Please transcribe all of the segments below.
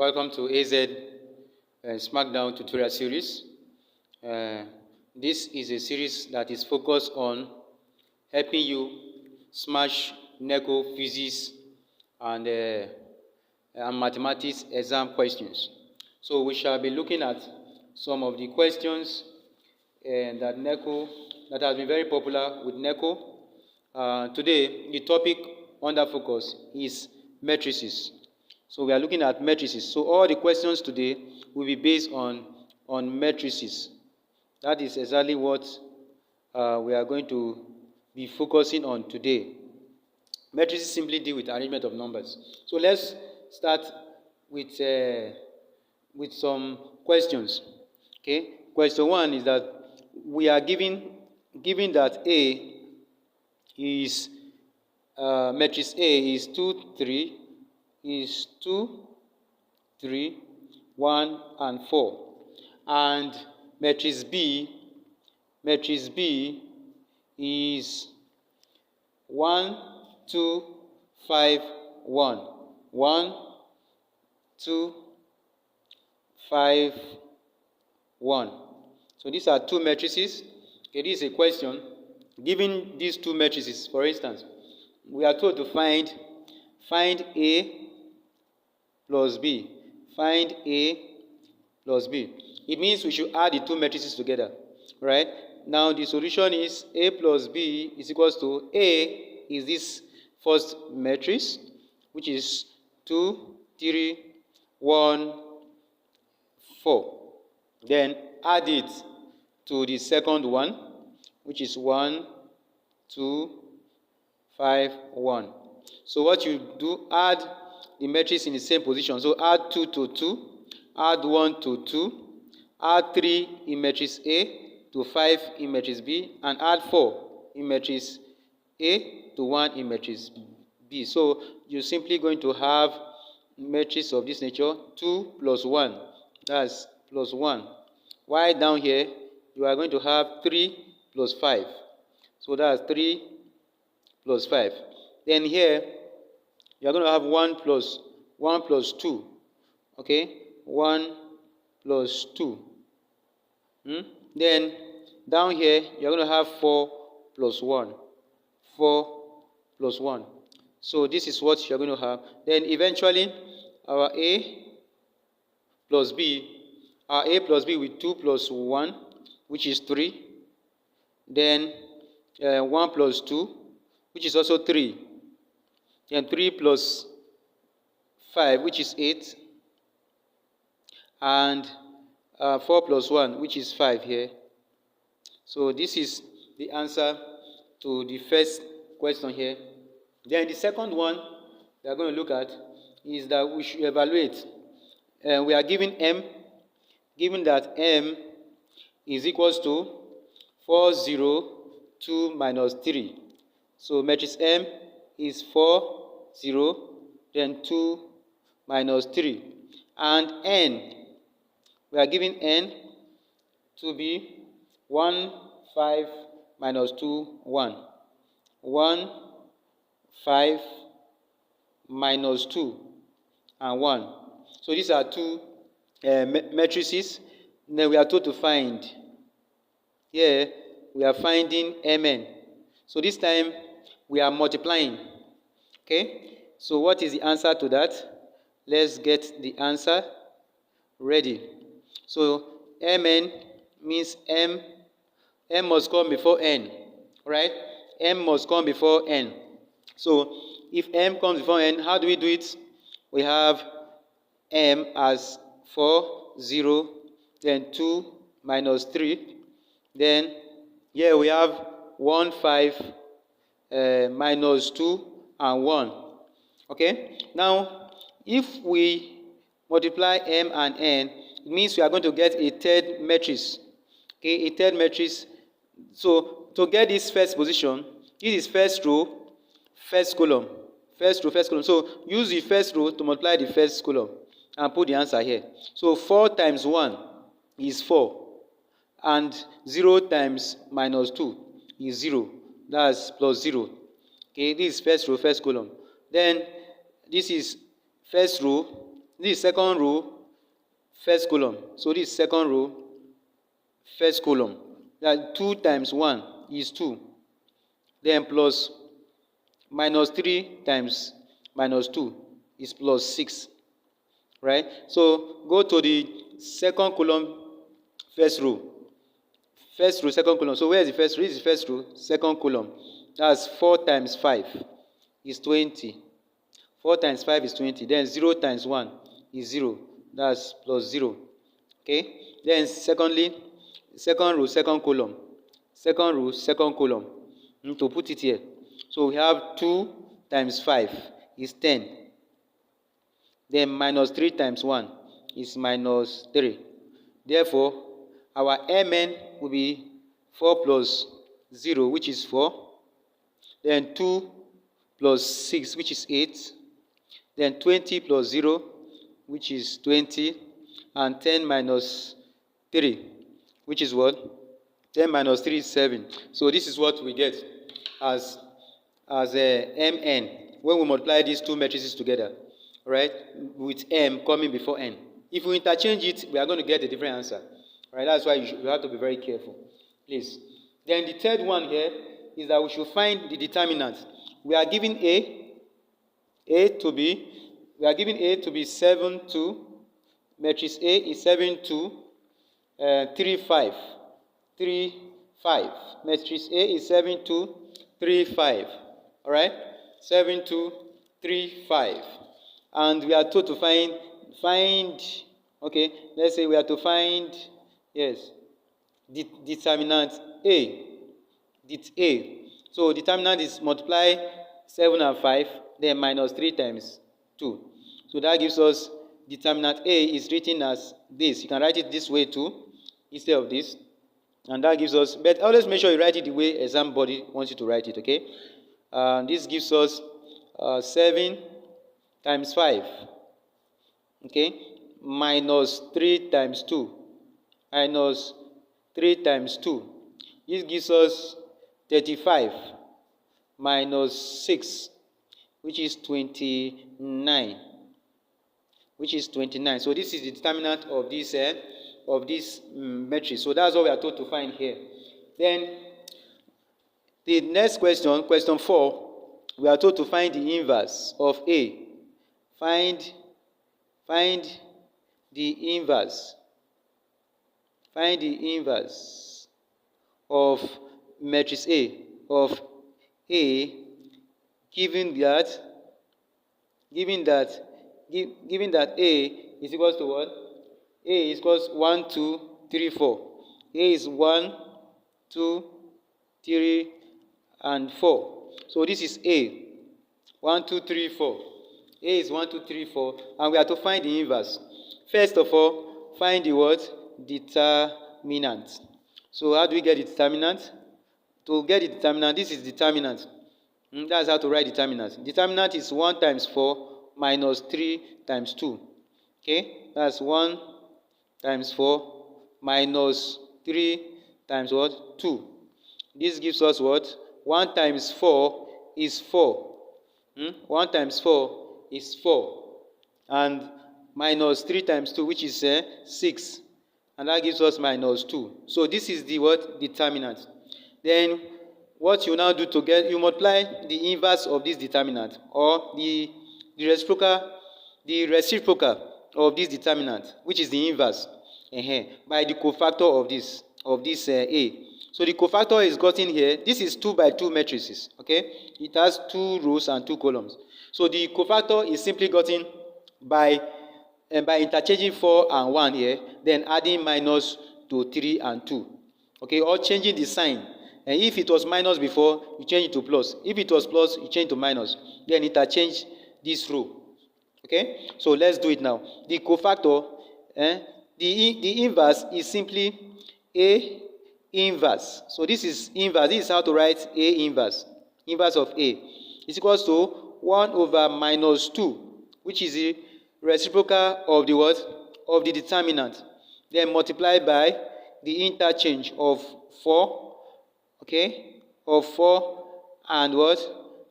Welcome to AZ Smackdown tutorial series. This is a series that is focused on helping you smash NECO physics and mathematics exam questions. So we shall be looking at some of the questions that has been very popular with NECO. Today, the topic under focus is matrices. So we are looking at matrices. So all the questions today will be based on matrices. That is exactly what we are going to be focusing on today. Matrices simply deal with arrangement of numbers. So let's start with some questions. Okay. Question 1 is that we are given that A is matrix A is 2, 3, is 2, 3, 1, and 4. And matrix B is 1, 2, 5, 1. 1, 2, 5, 1. So these are two matrices. Okay, this is a question. Given these two matrices, for instance, we are told to find A plus B. Find A plus B. It means we should add the two matrices together, right? Now the solution is A plus B is equals to A is this first matrix, which is 2, 3, 1, 4. Then add it to the second one, which is 1, 2, 5, 1. So what you do, add the matrix in the same position. So add 2 to 2, add 1 to 2, add 3 in matrix A to 5 in matrix B, and add 4 in matrix A to 1 in matrix B. So you're simply going to have matrix of this nature, 2 plus 1, that's plus 1. While down here, you are going to have 3 plus 5. So that's 3 plus 5. Then here, you are going to have 1 plus 2. Okay? 1 plus 2. Then, down here, you are going to have 4 plus 1. 4 plus 1. So this is what you are going to have. Then eventually, our A plus B with 2 plus 1, which is 3. Then 1 plus 2, which is also 3. Then 3 plus 5, which is 8. And 4 plus 1, which is 5 here. So this is the answer to the first question here. Then the second one we are going to look at is that we should evaluate. We are given M, given that M is equals to 4, 0, 2 minus 3. So matrix M is 4, 0, then 2 minus 3. And N, we are given N to be 1, 5 minus 2, 1. 1, 5 minus 2, and 1. So these are two matrices. Then we are told to find. Here we are finding Mn. So this time we are multiplying. Okay? So what is the answer to that? Let's get the answer ready. So Mn means M must come before N. Right? M must come before N. So if M comes before N, how do we do it? We have M as 4, 0, then 2 minus 3. Then here we have 1, 5 minus 2 and 1. Okay? Now, if we multiply M and N, it means we are going to get a third matrix. Okay, a third matrix. So to get this first position, this is first row, first column. First row, first column. So use the first row to multiply the first column and put the answer here. So 4 times 1 is 4. And 0 times minus 2 is 0. That's plus 0. Okay, this is first row, first column. Then this is first row, This is second row, first column. So this is second row, first column. That 2 times 1 is 2. Then plus minus 3 times minus 2 is plus 6. Right? So go to the second column, first row. First row, second column. So where is the first row? This is the first row, second column. That's 4 times 5 is 20. 4 times 5 is 20. Then 0 times 1 is 0. That's plus 0. Okay? Then secondly, second row, second column. Second row, second column. To put it here. So we have 2 times 5 is 10. Then minus 3 times 1 is minus 3. Therefore, our Mn will be 4 plus 0, which is 4. Then 2 plus 6, which is 8. Then 20 plus 0, which is 20. And 10 minus 3, which is what? 10 minus 3 is 7. So this is what we get as Mn when we multiply these two matrices together, right? With M coming before N. If we interchange it, we are going to get a different answer. Right? That's why you have to be very careful. Please. Then the third one here is that we should find the determinant. We are given A to be 7, 2. Matrix A is 7, 2, 3, 5. 3, 5. Matrix A is 7, 2, 3, 5. Alright? 7, 2, 3, 5. And we are told to find, okay, let's say we are to find, yes, determinant A. Det A. So determinant is multiply 7 and 5, then minus 3 times 2. So that gives us determinant A is written as this. You can write it this way too, instead of this. And that gives us, but always make sure you write it the way exam body wants you to write it, okay? This gives us 7 times 5, okay? Minus 3 times 2. Minus 3 times 2. This gives us 35 minus 6, which is 29. Which is 29. So this is the determinant of this matrix. So that's what we are told to find here. Then the next question, question 4, we are told to find the inverse of A. Find the inverse. Find the inverse of matrix A, of A, given that A is equals to what? A is equals 1, 2, 3, 4. A is 1, 2, 3, and 4. So this is A. 1, 2, 3, 4. A is 1, 2, 3, 4. And we are to find the inverse. First of all, find the what? Determinant. So how do we get the determinant? To get the determinant, this is determinant. That's how to write determinant. Determinant is 1 times 4 minus 3 times 2. Okay? That's 1 times 4 minus 3 times what? 2. This gives us what? 1 times 4 is 4. 1 times 4 is 4. And minus 3 times 2, which is 6. And that gives us minus 2. So this is the what? Determinant. Then what you now do to get, you multiply the inverse of this determinant, or the reciprocal of this determinant, which is the inverse, by the cofactor of this A. So the cofactor is gotten here. This is 2 by 2 matrices. Okay, it has 2 rows and 2 columns. So the cofactor is simply gotten by interchanging 4 and 1 here, then adding minus to 3 and 2. Okay, or changing the sign. And if it was minus before, you change it to plus. If it was plus, you change to minus. Then interchange this row. Okay, so let's do it now. The cofactor, the inverse is simply A inverse. So this is inverse. This is how to write A inverse. Inverse of A is equals to 1 over minus 2, which is the reciprocal of the what? Of the determinant. Then multiplied by the interchange of 4. Okay, of 4 and what?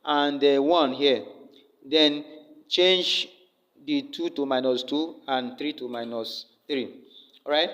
And 1 here. Then change the 2 to minus 2 and 3 to minus 3. All right.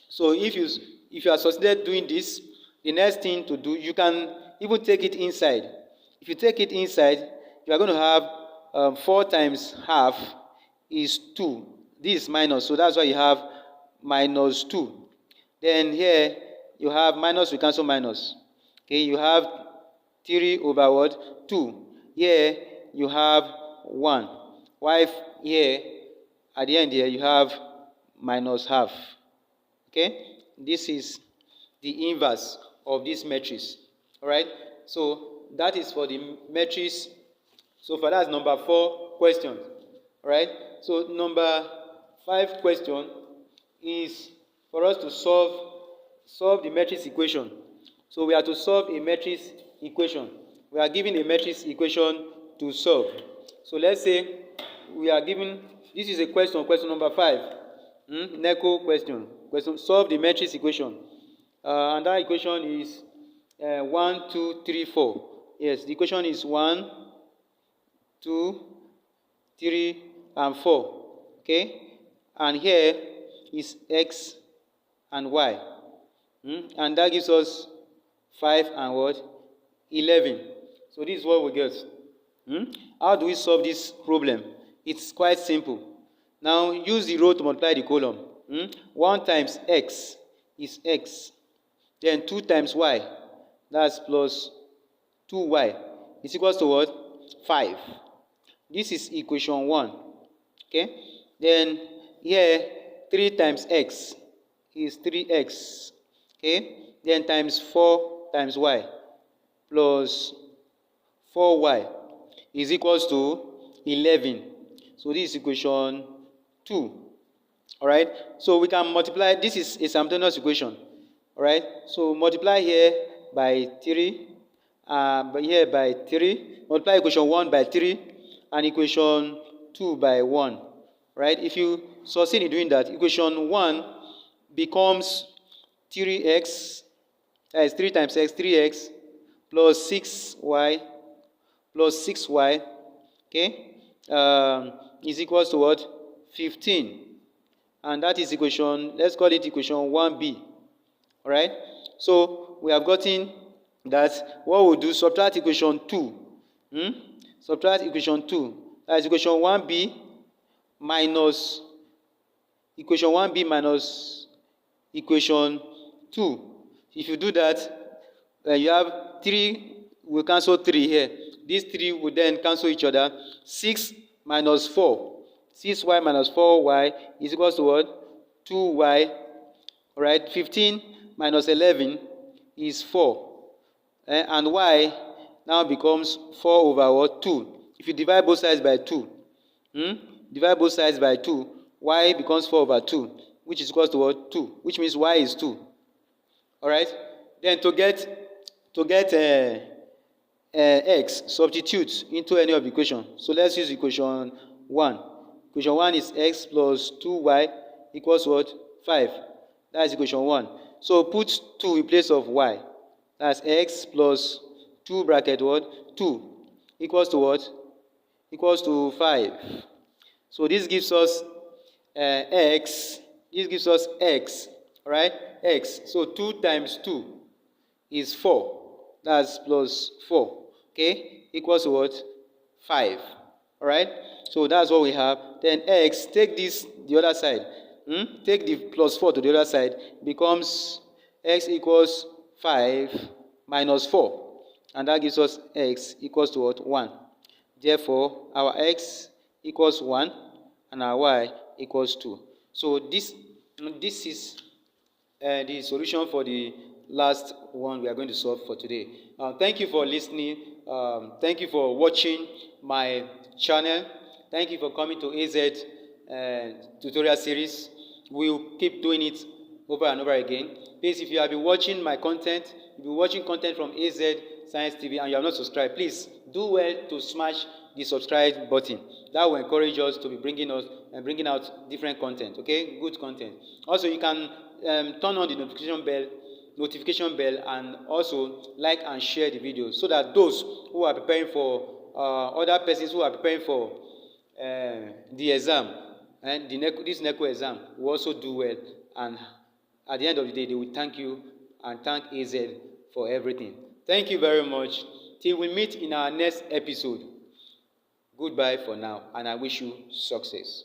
So if you are succeeded doing this, the next thing to do, you can even take it inside. If you take it inside, you are going to have 4 times half is 2. This is minus, so that's why you have minus 2. Then here you have minus, we cancel minus. Okay, you have 3 over what? 2. Here you have 1. While here at the end here you have minus half. Okay, this is the inverse of this matrix. All right, so that is for the matrix. So for that's number 4 question. All right, so number 5 question is for us to solve the matrix equation. So we are to solve a matrix equation. We are given a matrix equation to solve. So let's say we are given, this is a question number 5. NECO question. Solve the matrix equation. And that equation is 1, 2, 3, 4. Yes, the equation is 1, 2, 3, and 4. Okay? And here is x and y. And that gives us 5 and what? 11. So this is what we get. How do we solve this problem? It's quite simple. Now use the row to multiply the column. 1 times x is x. Then 2 times y, that's plus 2y, is equals to what? 5. This is equation 1. Okay? Then here 3 times x is 3x. Okay? Then times 4 times y plus 4y is equals to 11. So this is equation 2. All right? So we can multiply. This is a simultaneous equation. All right? So multiply here by 3, here by 3. Multiply equation 1 by 3 and equation 2 by 1. Right? If you succeed in doing that, equation 1 becomes 3x, that is 3 times x, 3x, plus 6y, plus 6y, okay, is equals to what? 15. And that is equation, let's call it equation 1b. All right? So we have gotten that what we'll do, subtract equation 2. Subtract equation 2. That is equation 1b minus equation 1b minus equation 2. If you do that, you have 3, we'll cancel 3 here. These 3 will then cancel each other. 6 minus 4. 6y minus 4y is equals to what? 2y. All right? 15 minus 11 is 4. And y now becomes 4 over what? 2. If you divide both sides by 2, divide both sides by 2, y becomes 4 over 2, which is equals to what? 2, which means y is 2. All right? Then to get x, substitute into any of the equation. So let's use equation 1. Equation 1 is x plus 2y equals what? 5. That is equation 1. So put 2 in place of y. That's x plus 2 bracket what? 2 equals to what? Equals to 5. So this gives us x. This gives us x. All right? X. So 2 times 2 is 4. That's plus 4. Okay? Equals to what? 5. All right? So that's what we have. Then x, take this the other side. Take the plus 4 to the other side. Becomes x equals 5 minus 4. And that gives us x equals to what? 1. Therefore, our x equals 1 and our y equals 2. So this is the solution for the last one we are going to solve for today. Thank you for listening. Thank you for watching my channel. Thank you for coming to AZ tutorial series. We'll keep doing it over and over again. Please, if you have been watching my content, if you've been watching content from AZ Science TV and you have not subscribed, please do well to smash the subscribe button. That will encourage us to be bringing out different content, okay, good content. Also, you can turn on the notification bell, and also like and share the video so that those who are preparing for other persons who are preparing for the exam and this NECO exam will also do well, and at the end of the day they will thank you and thank AZ for everything. Thank you very much. Till we meet in our next episode, goodbye for now, and I wish you success.